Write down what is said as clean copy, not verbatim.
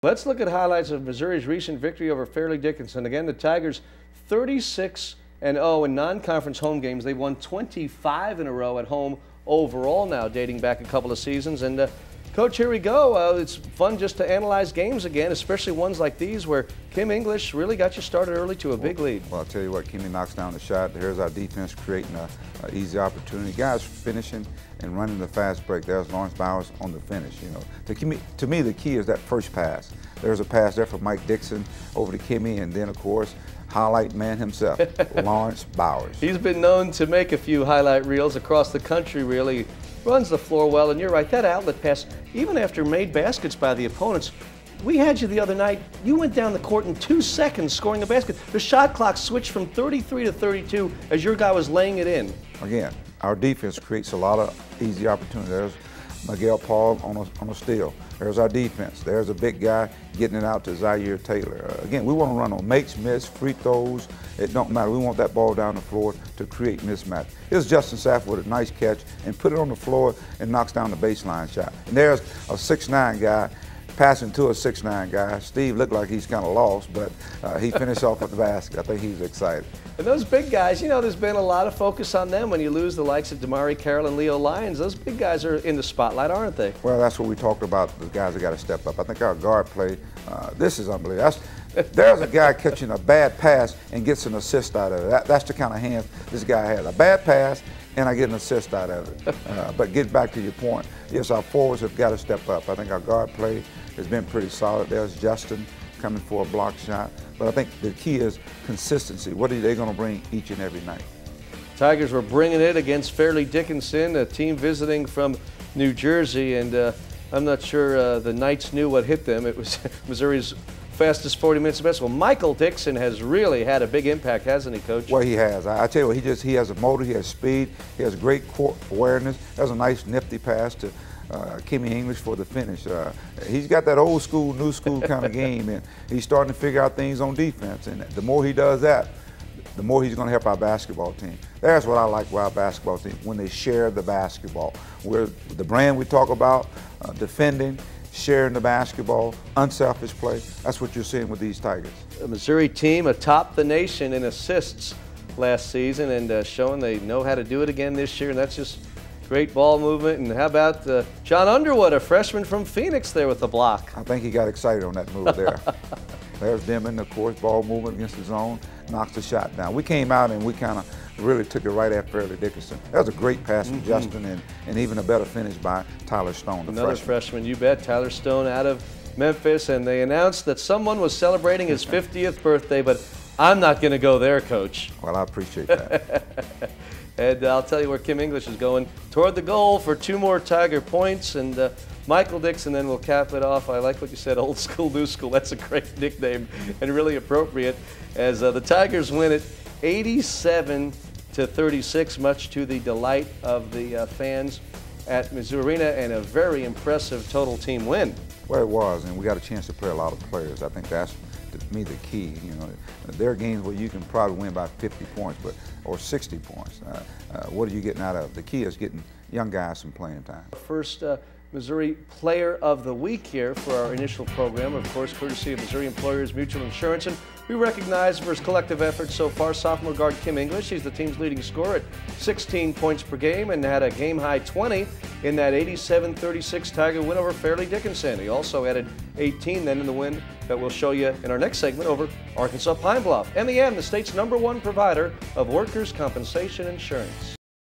Let's look at highlights of Missouri's recent victory over Fairleigh Dickinson. Again, the Tigers 36-0 in non-conference home games. They've won 25 in a row at home overall now, dating back a couple of seasons. And Coach, here we go. It's fun just to analyze games again, especially ones like these where Kim English really got you started early to a big lead. Well, I'll tell you what, Kimmy knocks down the shot. Here's our defense creating an easy opportunity. Guys finishing and running the fast break. There's Lawrence Bowers on the finish. You know, to me, the key is that first pass. There's a pass there for Mike Dixon over to Kimmy, and then, of course, highlight man himself, Lawrence Bowers. He's been known to make a few highlight reels across the country, really. Runs the floor well, and you're right, that outlet pass, even after made baskets by the opponents, we had you the other night, you went down the court in 2 seconds scoring a basket. The shot clock switched from 33 to 32 as your guy was laying it in. Again, our defense creates a lot of easy opportunities. There's Miguel Paul on a steal. There's our defense. There's a big guy getting it out to Zaire Taylor. Again, we want to run on makes, miss, free throws. It don't matter. We want that ball down the floor to create mismatch. Here's Justin Safford with a nice catch and put it on the floor and knocks down the baseline shot. And there's a 6'9" guy passing to a 6'9" guy. Steve looked like he's kind of lost, but he finished off at the basket. I think he was excited. And those big guys, you know, there's been a lot of focus on them when you lose the likes of Damari Carroll and Leo Lyons. Those big guys are in the spotlight, aren't they? Well, that's what we talked about, the guys that got to step up. I think our guard play, this is unbelievable. There's a guy catching a bad pass and gets an assist out of it. That's the kind of hands this guy has. A bad pass, and I get an assist out of it. But get back to your point. Yes, our forwards have got to step up. I think our guard play has been pretty solid. There's Justin coming for a block shot. But I think the key is consistency. What are they going to bring each and every night? Tigers were bringing it against Fairleigh Dickinson, a team visiting from New Jersey, and I'm not sure the Knights knew what hit them. It was Missouri's fastest 40 minutes of basketball. Michael Dixon has really had a big impact, hasn't he, Coach? Well, he has. I tell you what, he has a motor, he has speed, he has great court awareness. There's a nice nifty pass to Kimmy English for the finish. He's got that old school, new school kind of game, and he's starting to figure out things on defense. And the more he does that, the more he's going to help our basketball team. That's what I like about our basketball team, when they share the basketball. We're the brand we talk about, defending, sharing the basketball, unselfish play. That's what you're seeing with these Tigers. The Missouri team atop the nation in assists last season, and showing they know how to do it again this year, and that's just great ball movement. And how about John Underwood, a freshman from Phoenix, there with the block? I think he got excited on that move there. There's Demon, of course, ball movement against the zone, knocks the shot down. We came out and we kind of really took it right at Fairleigh Dickinson. That was a great pass from Justin, and even a better finish by Tyler Stone, the Another freshman, you bet. Tyler Stone out of Memphis, and they announced that someone was celebrating his 50th birthday, but I'm not going to go there, Coach. Well, I appreciate that. And I'll tell you where Kim English is going, toward the goal for 2 more Tiger points, and Michael Dixon then will cap it off. I like what you said, old school, new school. That's a great nickname and really appropriate, as the Tigers win it 87-36, much to the delight of the fans at Mizzou Arena, and a very impressive total team win. Well, it was, and we got a chance to play a lot of players. I think that's, to me, the key. You know, there are games where you can probably win by 50 points, or 60 points. What are you getting out of it? The key is getting young guys some playing time. First Missouri Player of the Week here for our initial program, of course, courtesy of Missouri Employers Mutual Insurance. And we recognize for his collective efforts so far sophomore guard Kim English. He's the team's leading scorer at 16 points per game and had a game-high 20 in that 87-36 Tiger win over Fairleigh Dickinson. He also added 18 then in the win that we'll show you in our next segment over Arkansas Pine Bluff. MEM, the state's #1 provider of workers' compensation insurance.